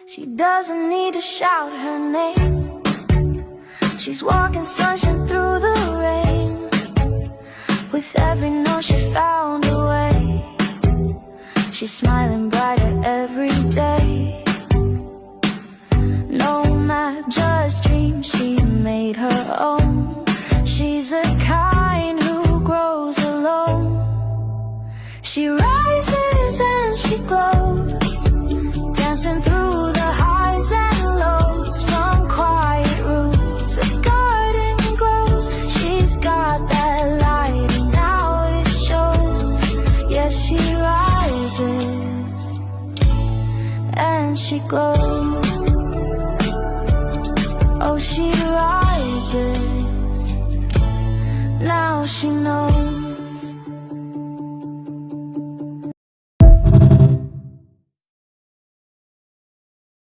She doesn't need to shout her name. She's walking sunshine through the rain. With every note she found a way. She's smiling brighter every day. No map, just dreams she made her own. She's a kind who grows alone. She rises and she glows, dancing through the highs and lows. From quiet roots a garden grows. She's got that light and now it shows. Yes, she rises and she glows. Oh, she rises, now she knows.